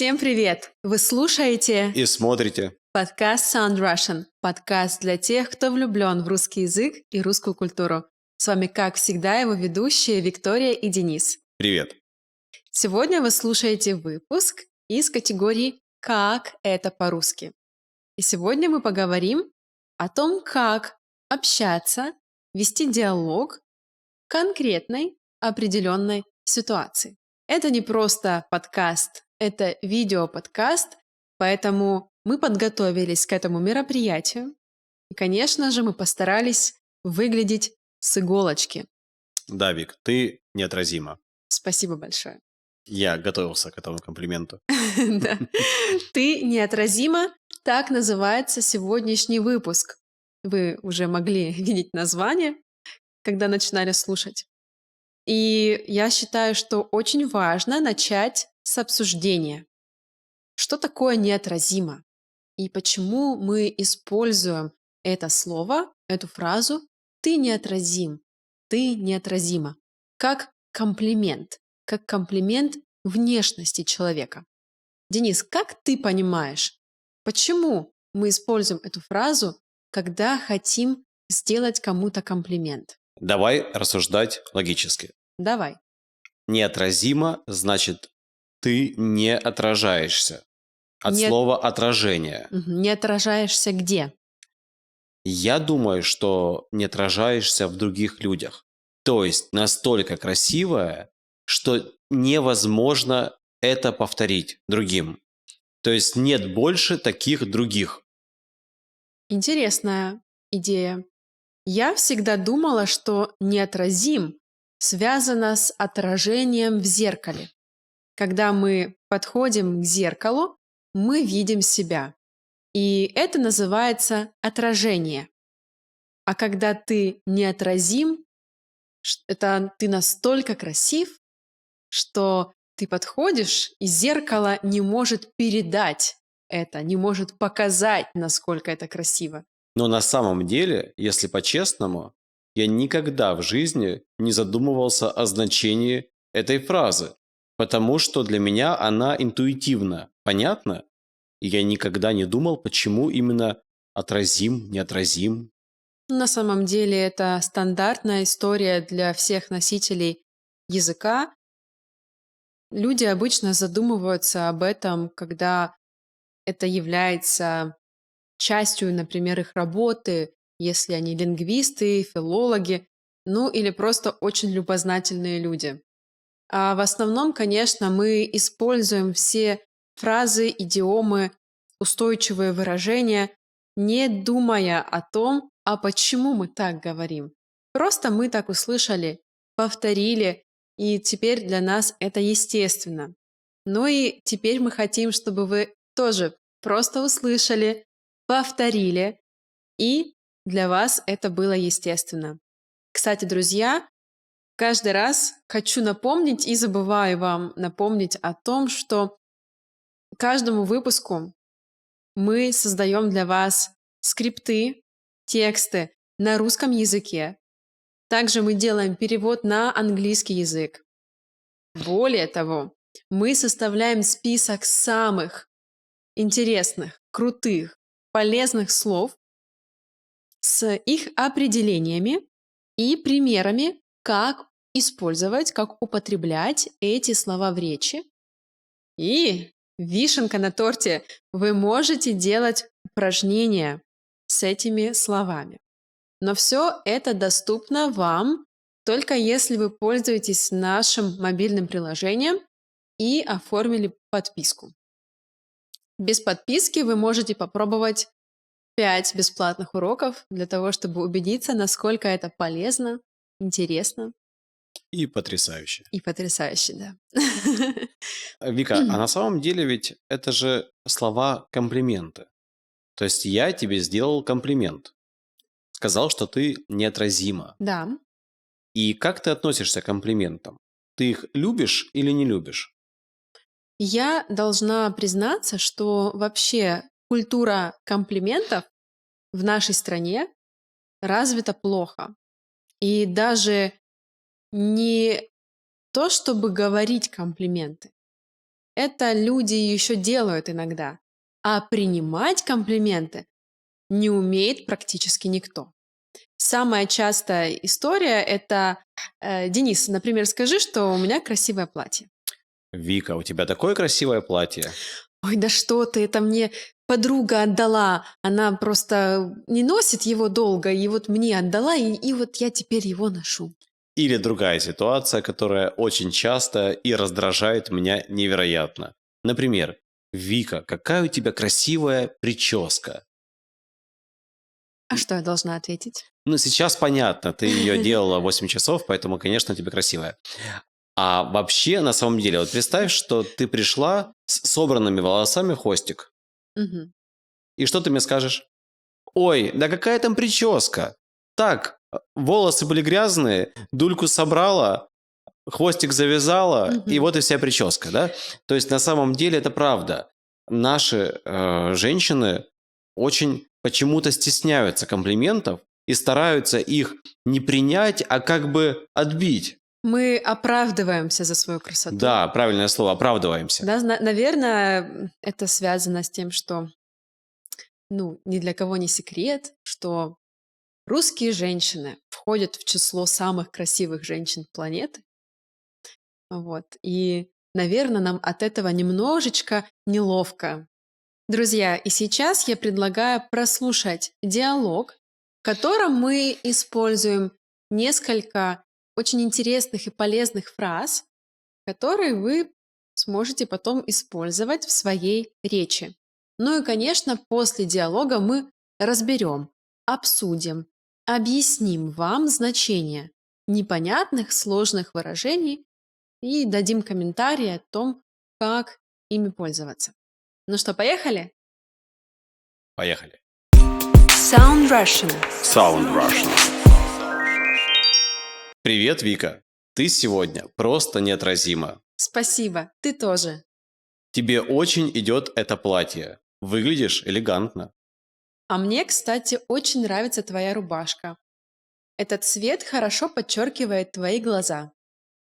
Всем привет! Вы слушаете И смотрите. подкаст Sound Russian, подкаст для тех, кто влюблен в русский язык и русскую культуру. С вами, как всегда, его ведущие Виктория и Денис. Привет. Сегодня вы слушаете выпуск из категории «Как это по-русски?». И сегодня мы поговорим о том, как общаться, вести диалог в конкретной определенной ситуации. Это не просто подкаст, это видеоподкаст, поэтому мы подготовились к этому мероприятию. И, конечно же, мы постарались выглядеть с иголочки. Да, Вик, ты неотразима. Спасибо большое. Я готовился к этому комплименту. Да. Ты неотразима, так называется сегодняшний выпуск. Вы уже могли видеть название, когда начинали слушать. И я считаю, что очень важно начать с обсуждения. Что такое неотразимо? И почему мы используем это слово, эту фразу «ты неотразим», «ты неотразима» как комплимент внешности человека. Денис, как ты понимаешь, почему мы используем эту фразу, когда хотим сделать кому-то комплимент? Давай рассуждать логически. Давай. Неотразимо значит ты не отражаешься. От Не, слова отражение. не отражаешься где? Я думаю, что не отражаешься в других людях. То есть настолько красивая, что невозможно это повторить другим. То есть нет больше таких других. Интересная идея. Я всегда думала, что неотразим связано с отражением в зеркале. Когда мы подходим к зеркалу, мы видим себя. И это называется отражение. А когда ты неотразим, это ты настолько красив, что ты подходишь, и зеркало не может передать это, не может показать, насколько это красиво. Но на самом деле, если по-честному, я никогда в жизни не задумывался о значении этой фразы, потому что для меня она интуитивна, понятна, и я никогда не думал, почему именно отразим, неотразим. На самом деле это стандартная история для всех носителей языка. Люди обычно задумываются об этом, когда это является частью, например, их работы, если они лингвисты, филологи, ну или просто очень любознательные люди. А в основном, конечно, мы используем все фразы, идиомы, устойчивые выражения, не думая о том, а почему мы так говорим. Просто мы так услышали, повторили, и теперь для нас это естественно. Ну и теперь мы хотим, чтобы вы тоже просто услышали, повторили, и для вас это было естественно. Кстати, друзья, каждый раз хочу напомнить и забываю вам напомнить о том, что каждому выпуску мы создаем для вас скрипты, тексты на русском языке. Также мы делаем перевод на английский язык. Более того, мы составляем список самых интересных, крутых, полезных слов с их определениями и примерами, как использовать, как употреблять эти слова в речи. И вишенка на торте, вы можете делать упражнения с этими словами. Но все это доступно вам только если вы пользуетесь нашим мобильным приложением и оформили подписку. Без подписки вы можете попробовать 5 бесплатных уроков для того, чтобы убедиться, насколько это полезно, интересно И потрясающе. и потрясающе, да. Вика, а на самом деле ведь это же слова комплименты. То есть я тебе сделал комплимент. Сказал, что ты неотразима. Да, И как ты относишься к комплиментам? Ты их любишь или не любишь? я должна признаться, что вообще культура комплиментов в нашей стране развита плохо. И даже не то, чтобы говорить комплименты, это люди еще делают иногда, а принимать комплименты не умеет практически никто. Самая частая история — это Денис, например, скажи, что у меня красивое платье. Вика, у тебя такое красивое платье. Ой, да что ты, это мне подруга отдала, она просто не носит его долго, и вот мне отдала, и вот я теперь его ношу. Или другая ситуация, которая очень часто и раздражает меня невероятно. Например, Вика, какая у тебя красивая прическа. А что я должна ответить? Ну, сейчас понятно, ты ее делала 8 часов, поэтому, конечно, тебе красивая. А вообще, на самом деле, вот представь, что ты пришла с собранными волосами в хвостик. Мгм. И что ты мне скажешь? Ой, да какая там прическа? Так, волосы были грязные, дульку собрала, хвостик завязала, и Мгм. вот и вся прическа, да? То есть на самом деле это правда. Наши женщины очень почему-то стесняются комплиментов и стараются их не принять, а как бы отбить. Мы оправдываемся за свою красоту. Да, правильное слово, оправдываемся. Да, наверное, это связано с тем, что, ну, ни для кого не секрет, что русские женщины входят в число самых красивых женщин планеты. Вот. И, наверное, нам от этого немножечко неловко. Друзья, и сейчас я предлагаю прослушать диалог, в котором мы используем несколько очень интересных и полезных фраз, которые вы сможете потом использовать в своей речи. Ну и, конечно, после диалога мы разберем, обсудим, объясним вам значение непонятных, сложных выражений и дадим комментарии о том, как ими пользоваться. Ну что, поехали? Поехали. Sound Russian. Sound Russian. Привет, Вика. Ты сегодня просто неотразима. Спасибо, ты тоже. Тебе очень идет это платье. Выглядишь элегантно. А мне, кстати, очень нравится твоя рубашка. Этот цвет хорошо подчеркивает твои глаза.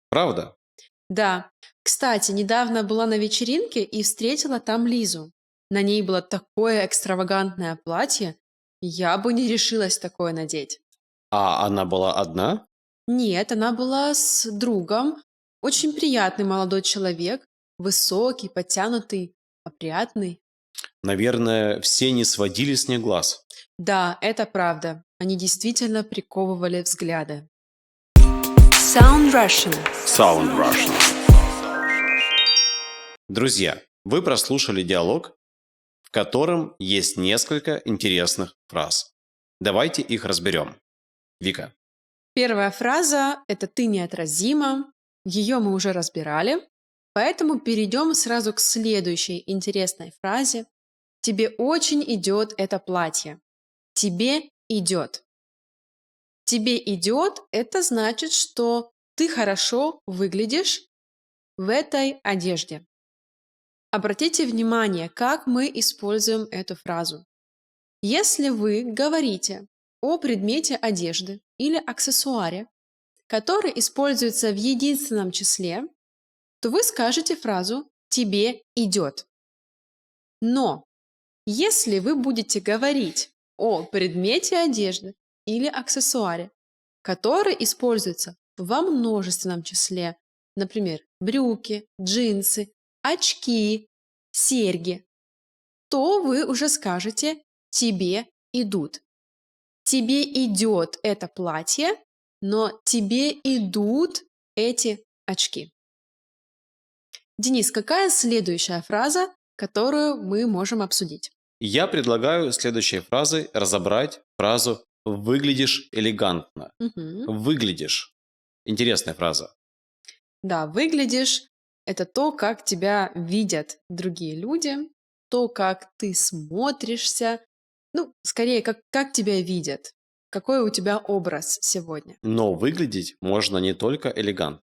Правда? Да. Кстати, недавно была на вечеринке и встретила там Лизу. На ней было такое экстравагантное платье, я бы не решилась такое надеть. А она была одна? Нет, она была с другом. Очень приятный молодой человек, высокий, подтянутый, опрятный. Наверное, все не сводили с них глаз. Да, это правда. Они действительно приковывали взгляды. Sound Russian. Sound Russian. Друзья, вы прослушали диалог, в котором есть несколько интересных фраз. Давайте их разберем. Вика. Первая фраза — это «ты неотразима». Ее мы уже разбирали, поэтому перейдем сразу к следующей интересной фразе. Тебе очень идет это платье. Тебе идет. Тебе идет — это значит, что ты хорошо выглядишь в этой одежде. Обратите внимание, как мы используем эту фразу. Если вы говорите о предмете одежды или аксессуаре, который используется в единственном числе, то вы скажете фразу «тебе идет». Но если вы будете говорить о предмете одежды или аксессуаре, который используется во множественном числе, например, брюки, джинсы, очки, серьги, то вы уже скажете «тебе идут». Тебе идет это платье, но тебе идут эти очки. Денис, какая следующая фраза, которую мы можем обсудить? Я предлагаю следующей фразой разобрать фразу «выглядишь элегантно». Мгм. Выглядишь. Интересная фраза. Да, выглядишь — это то, как тебя видят другие люди, то, как ты смотришься, ну, скорее, как тебя видят, какой у тебя образ сегодня. Но выглядеть можно не только элегантно.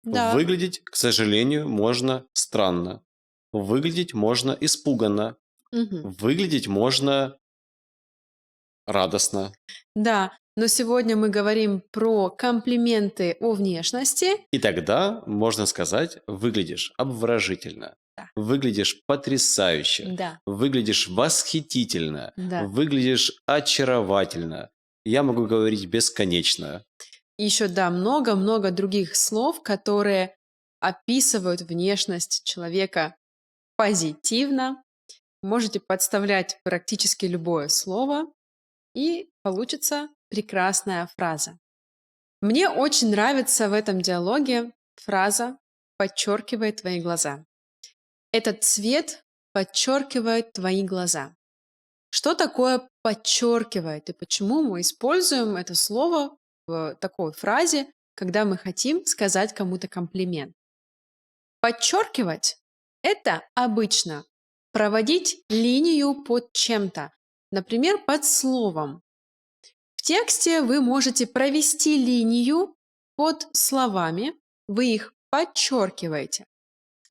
Да, Выглядеть, к сожалению, можно странно. Выглядеть можно испуганно. мгм. Выглядеть можно радостно. Да, но сегодня мы говорим про комплименты о внешности. И тогда можно сказать «выглядишь обворожительно». Да. выглядишь потрясающе, Да. выглядишь восхитительно, Да. выглядишь очаровательно. Я могу говорить бесконечно. Еще, да, много-много других слов, которые описывают внешность человека позитивно. Можете подставлять практически любое слово, и получится прекрасная фраза. Мне очень нравится в этом диалоге фраза «подчеркивает твои глаза». Этот цвет подчеркивает твои глаза. Что такое подчеркивает и почему мы используем это слово в такой фразе, когда мы хотим сказать кому-то комплимент? Подчеркивать — это обычно проводить линию под чем-то, например, под словом. В тексте вы можете провести линию под словами, вы их подчеркиваете.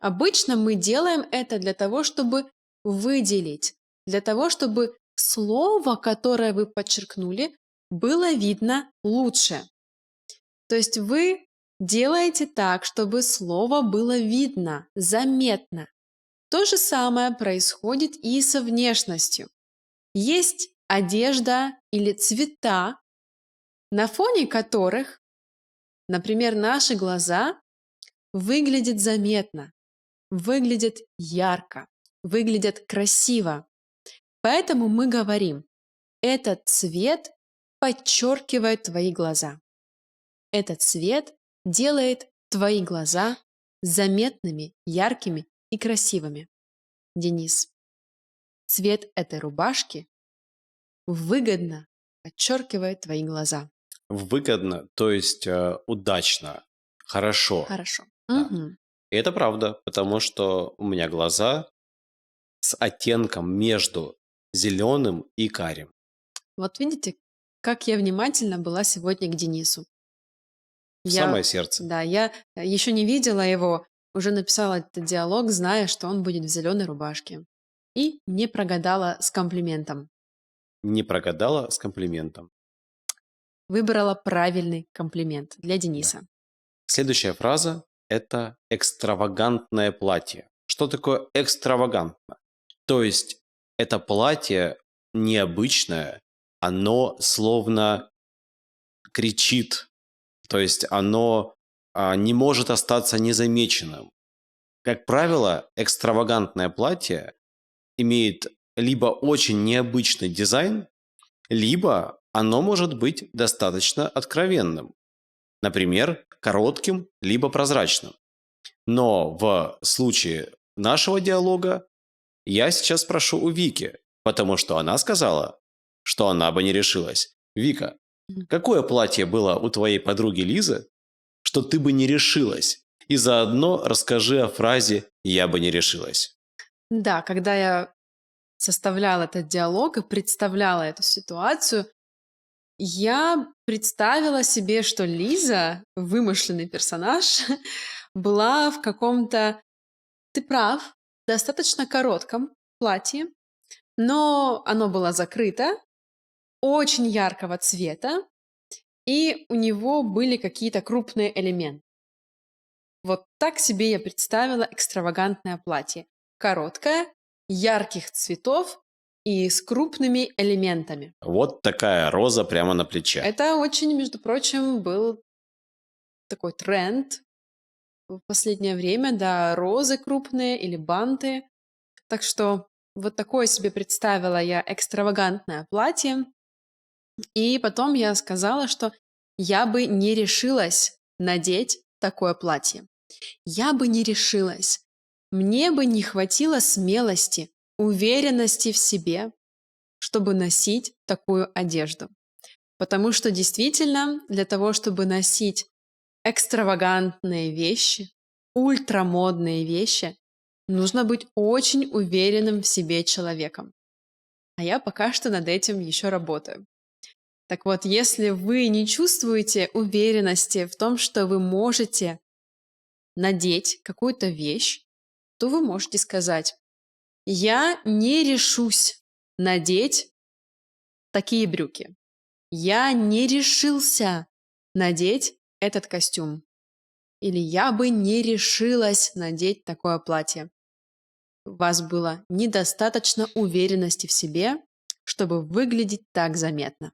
Обычно мы делаем это для того, чтобы выделить, для того, чтобы слово, которое вы подчеркнули, было видно лучше. То есть вы делаете так, чтобы слово было видно, заметно. То же самое происходит и со внешностью. Есть одежда или цвета, на фоне которых, например, наши глаза выглядят заметно, выглядят ярко, выглядят красиво. Поэтому мы говорим: этот цвет подчеркивает твои глаза. Этот цвет делает твои глаза заметными, яркими и красивыми. Денис, цвет этой рубашки выгодно подчеркивает твои глаза. Выгодно, то есть удачно, хорошо. Хорошо. Да. Мгм. И это правда, потому что у меня глаза с оттенком между зеленым и карим. Вот видите, как я внимательно была сегодня к Денису. В Я, самое сердце. да, я еще не видела его, уже написала этот диалог, зная, что он будет в зеленой рубашке. И не прогадала с комплиментом. Не прогадала с комплиментом. Выбрала правильный комплимент для Дениса. Следующая фраза – это экстравагантное платье. Что такое экстравагантно? То есть это платье необычное, оно словно кричит, то есть оно не может остаться незамеченным. Как правило, экстравагантное платье имеет либо очень необычный дизайн, либо оно может быть достаточно откровенным. Например, коротким либо прозрачным. Но в случае нашего диалога я сейчас спрошу у Вики, потому что она сказала, что она бы не решилась. Вика, Мгм. какое платье было у твоей подруги Лизы, что ты бы не решилась? И заодно расскажи о фразе «я бы не решилась». Да, когда я составляла этот диалог и представляла эту ситуацию, я представила себе, что Лиза, вымышленный персонаж, была в каком-то, ты прав, достаточно коротком платье, но оно было закрыто, очень яркого цвета, и у него были какие-то крупные элементы. Вот так себе я представила экстравагантное платье. Короткое, ярких цветов и с крупными элементами. Вот такая роза прямо на плече. Это очень, между прочим, был такой тренд в последнее время, да, розы крупные или банты. Так что вот такое себе представила я экстравагантное платье. И потом я сказала, что я бы не решилась надеть такое платье. Я бы не решилась. Мне бы не хватило смелости, уверенности в себе, чтобы носить такую одежду. Потому что действительно для того, чтобы носить экстравагантные вещи, ультрамодные вещи, нужно быть очень уверенным в себе человеком. А я пока что над этим еще работаю. Так вот, если вы не чувствуете уверенности в том, что вы можете надеть какую-то вещь, то вы можете сказать: «Я не решусь надеть такие брюки. Я не решился надеть этот костюм». Или «Я бы не решилась надеть такое платье». у вас было недостаточно уверенности в себе, чтобы выглядеть так заметно.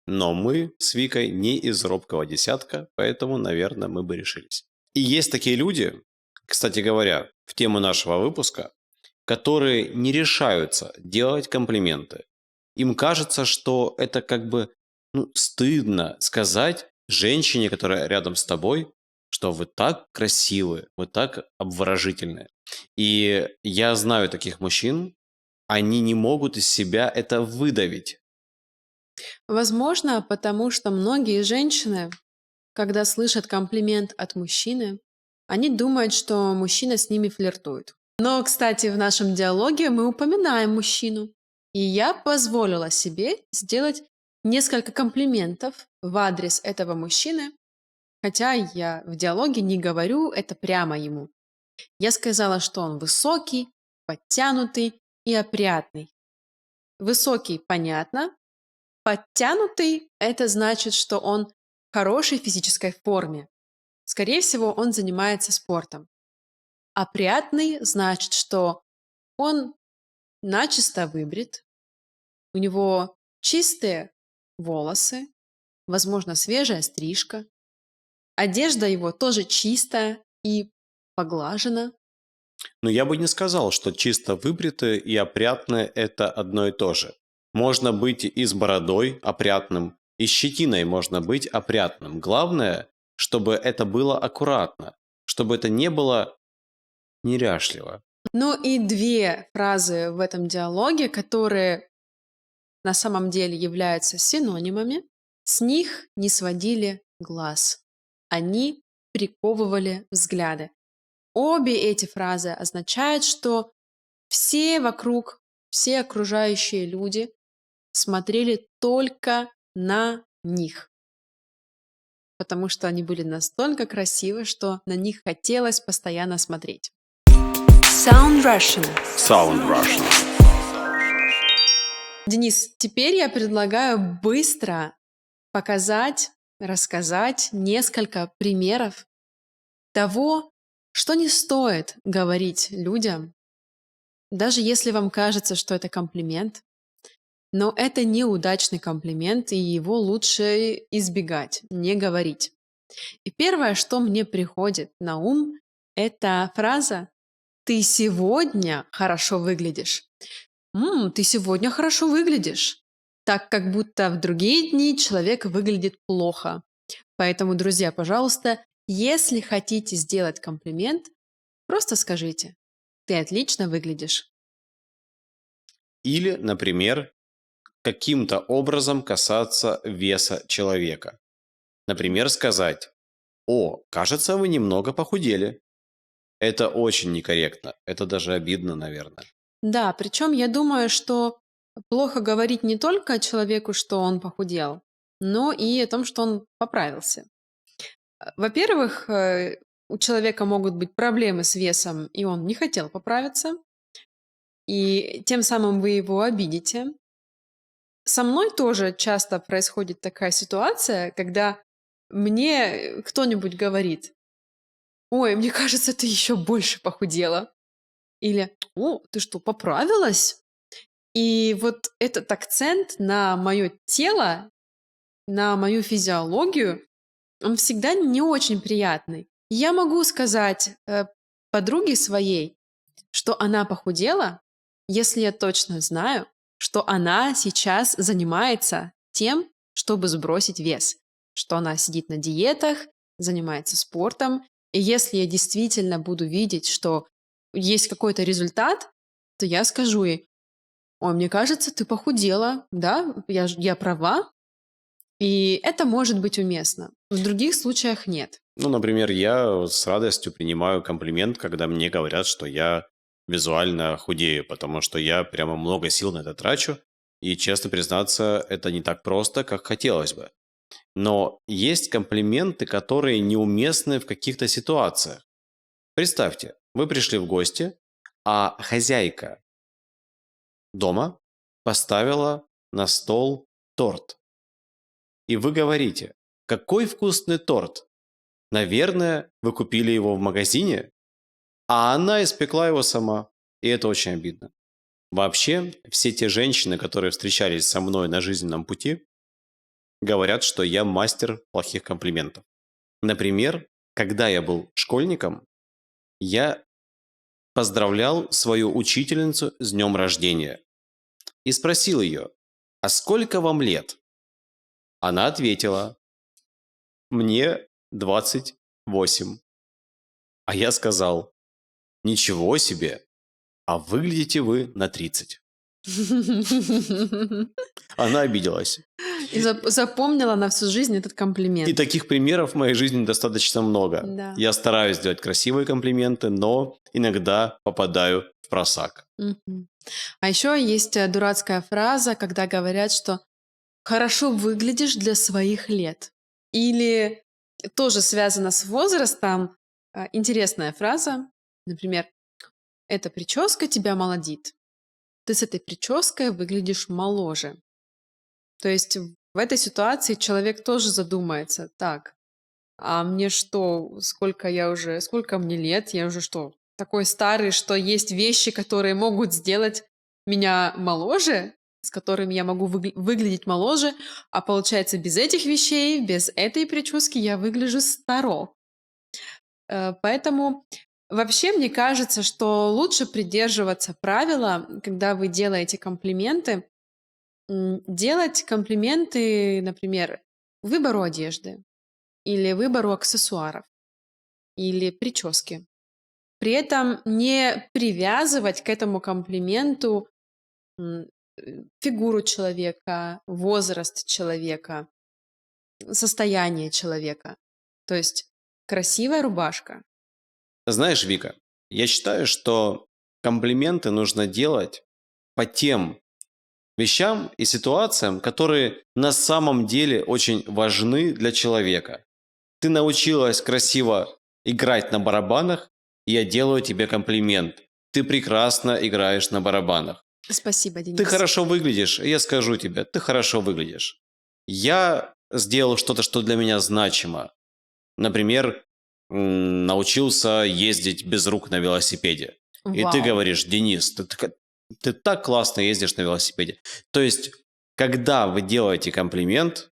Но мы с Викой не из робкого десятка, поэтому, наверное, мы бы решились. И есть такие люди, кстати говоря, в тему нашего выпуска, которые не решаются делать комплименты. Им кажется, что это как бы стыдно сказать женщине, которая рядом с тобой, что вы так красивы, вы так обворожительны. И я знаю таких мужчин, они не могут из себя это выдавить. Возможно, потому что многие женщины, когда слышат комплимент от мужчины, они думают, что мужчина с ними флиртует. Но, кстати, в нашем диалоге мы упоминаем мужчину. И я позволила себе сделать несколько комплиментов в адрес этого мужчины, хотя я в диалоге не говорю это прямо ему. Я сказала, что он высокий, подтянутый и опрятный. Высокий — понятно. Подтянутый — это значит, что он в хорошей физической форме. Скорее всего, он занимается спортом. Опрятный значит, что он начисто выбрит, у него чистые волосы, возможно, свежая стрижка. Одежда его тоже чистая и поглажена. Но я бы не сказал, что чисто выбритые и опрятные – это одно и то же. Можно быть и с бородой опрятным, и с щетиной можно быть опрятным. Главное, чтобы это было аккуратно, чтобы это не было неряшливо. Ну и две фразы в этом диалоге, которые на самом деле являются синонимами. С них не сводили глаз. Они приковывали взгляды. Обе эти фразы означают, что все вокруг, все окружающие люди смотрели только на них, потому что они были настолько красивы, что на них хотелось постоянно смотреть. Sound Russian. Sound Russian. Денис, теперь я предлагаю быстро показать, рассказать несколько примеров того, что не стоит говорить людям, даже если вам кажется, что это комплимент, но это неудачный комплимент, и его лучше избегать, не говорить. И первое, что мне приходит на ум, это фраза «Ты сегодня хорошо выглядишь». «Ты сегодня хорошо выглядишь», так как будто в другие дни человек выглядит плохо. Поэтому, друзья, пожалуйста, если хотите сделать комплимент, просто скажите «Ты отлично выглядишь». Или, например, каким-то образом касаться веса человека. Например, сказать: «О, кажется, вы немного похудели». Это очень некорректно, это даже обидно, наверное. Да, причем я думаю, что плохо говорить не только человеку, что он похудел, но и о том, что он поправился. Во-первых, у человека могут быть проблемы с весом, и он не хотел поправиться, и тем самым вы его обидите. Со мной тоже часто происходит такая ситуация, когда мне кто-нибудь говорит: «Ой, мне кажется, ты еще больше похудела». Или «О, ты что, поправилась?» И вот этот акцент на мое тело, на мою физиологию, он всегда не очень приятный. Я могу сказать подруге своей, что она похудела, если я точно знаю, что она сейчас занимается тем, чтобы сбросить вес, что она сидит на диетах, занимается спортом. И если я действительно буду видеть, что есть какой-то результат, то я скажу ей: «Ой, мне кажется, ты похудела, да, я права». И это может быть уместно. В других случаях нет. Например, я с радостью принимаю комплимент, когда мне говорят, что я визуально худею, потому что я прямо много сил на это трачу, и, честно признаться, это не так просто, как хотелось бы. Но есть комплименты, которые неуместны в каких-то ситуациях. Представьте, вы пришли в гости, а хозяйка дома поставила на стол торт. И вы говорите: «Какой вкусный торт! Наверное, вы купили его в магазине, а она испекла его сама». И это очень обидно. Вообще, все те женщины, которые встречались со мной на жизненном пути, говорят, что я мастер плохих комплиментов. Например, когда я был школьником, я поздравлял свою учительницу с днем рождения и спросил ее: «А сколько вам лет?» Она ответила: «Мне 28». А я сказал: «Ничего себе, а выглядите вы на 30». Она обиделась. И запомнила на всю жизнь этот И комплимент. таких примеров в моей жизни достаточно много. Да. Я стараюсь делать красивые комплименты, но иногда попадаю в просак. Мгм. А еще есть дурацкая фраза, когда говорят, что хорошо выглядишь для своих лет. Или тоже связано с возрастом. Интересная фраза. Например, эта прическа тебя молодит. Ты с этой прической выглядишь моложе. То есть в этой ситуации человек тоже задумается: так, а мне что, сколько мне лет? Я уже что, такой старый, что есть вещи, которые могут сделать меня моложе, с которыми я могу выглядеть моложе, а получается без этих вещей, без этой прически я выгляжу старо. Поэтому вообще мне кажется, что лучше придерживаться правила, когда вы делаете комплименты, делать комплименты, например, выбору одежды или выбору аксессуаров или прически. При этом не привязывать к этому комплименту фигуру человека, возраст человека, состояние человека. То есть красивая рубашка. Знаешь, Вика, я считаю, что комплименты нужно делать по тем вещам и ситуациям, которые на самом деле очень важны для человека. Ты научилась красиво играть на барабанах, и я делаю тебе комплимент. Ты прекрасно играешь на барабанах. Спасибо, Ты Денис. хорошо выглядишь, и я скажу тебе, ты хорошо выглядишь. Я сделал что-то, что для меня значимо. Например, научился ездить без рук на велосипеде. И ты Вау. говоришь: «Денис, ты так классно ездишь на велосипеде». То есть, когда вы делаете комплимент,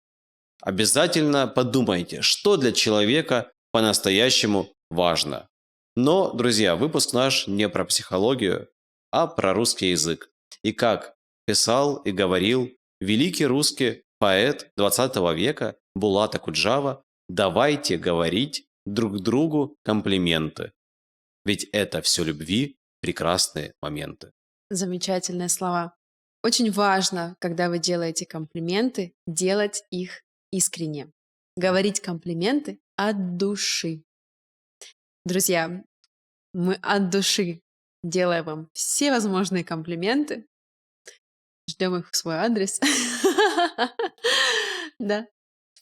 обязательно подумайте, что для человека по-настоящему важно. Но, друзья, выпуск наш не про психологию, а про русский язык. И как писал и говорил великий русский поэт 20 века Булат Акуджава: «Давайте говорить друг другу комплименты, ведь это все любви прекрасные моменты». Замечательные слова. Очень важно, когда вы делаете комплименты, делать их искренне. Говорить комплименты от души. Друзья, мы от души делаем вам все возможные комплименты. Ждем их в свой адрес. Да.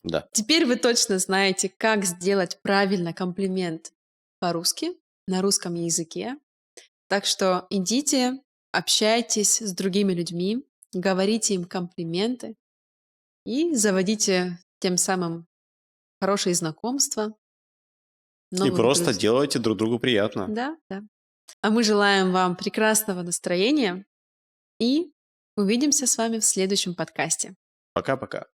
Да. Теперь вы точно знаете, как сделать правильно комплимент по-русски, на русском языке. Так что идите, общайтесь с другими людьми, говорите им комплименты и заводите тем самым хорошие знакомства. И новых просто друзей. делайте друг другу приятно. Да, да. А мы желаем вам прекрасного настроения и увидимся с вами в следующем подкасте. Пока-пока.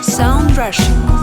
Sound Russian.